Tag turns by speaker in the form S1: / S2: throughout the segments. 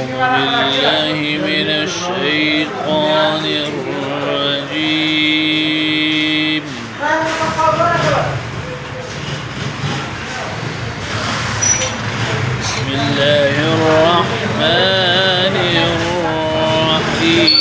S1: بالله من الشيطان الرجيم. بسم الله الرحمن الرحيم.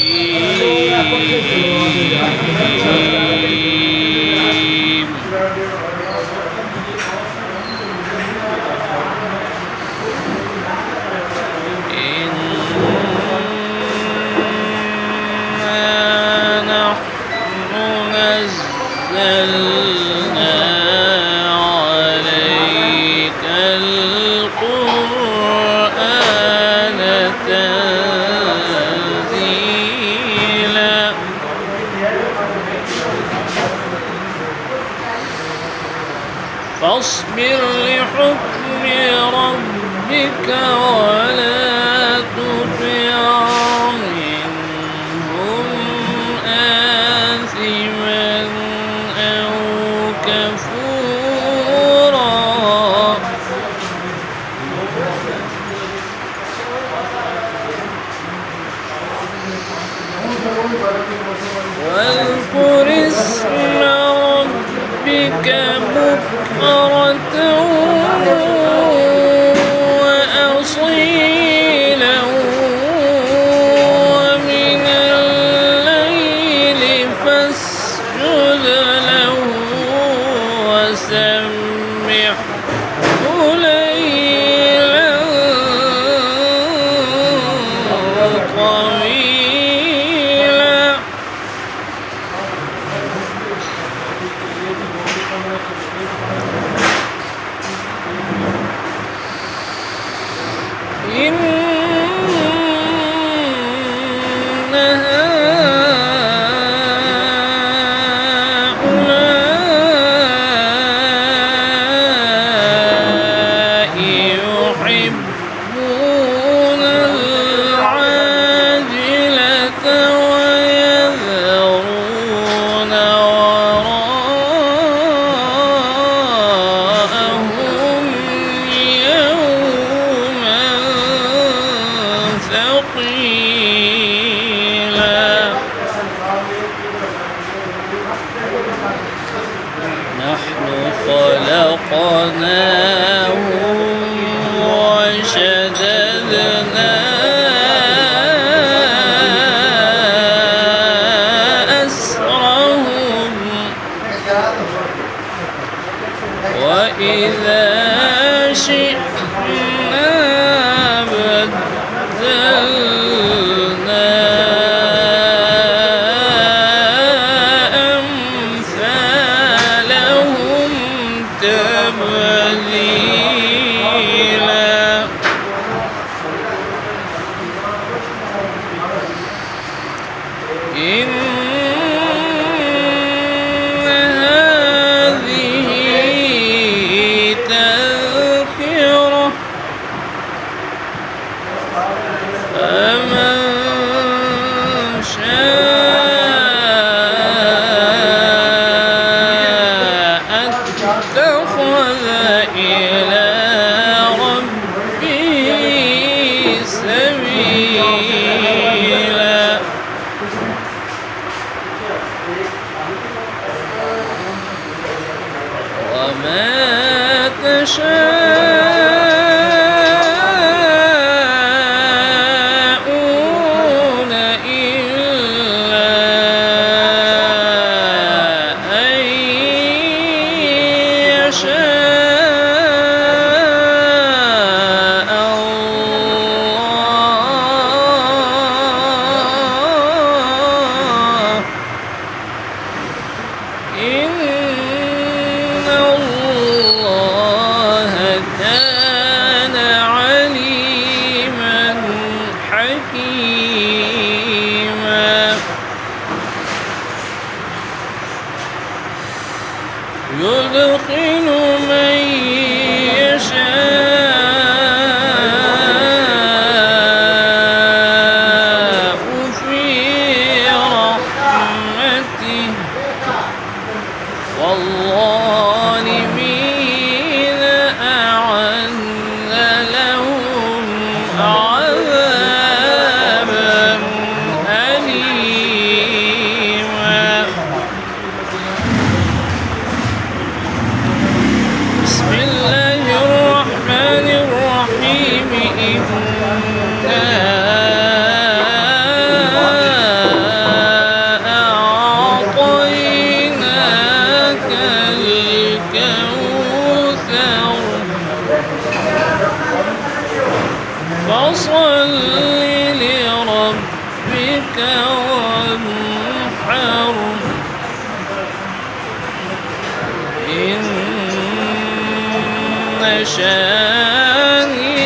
S1: نزلنا عليك القرآن تنزيلا. فاصبر لحكم ربك ولا تطع منهم آثما أو كفورا. واذكر اسم ربك بكرة وأصيلا ومن الليل فاسجد له وسبحه ليلا طويلا. إن هؤلاء يحبون العاجلة ويذرون وراءهم يوما ثقيلا. نحن خلقناهم وشددنا أسرهم وإذا شئنا بدلنا أمثالهم تبديلا. إن هذه تذكرة فمن شاء اتخذ إلى ربه سبيلا. وما تشاءون إلا أن يشاء الله. إن الله كان فصل لربك وانحر إن شانئك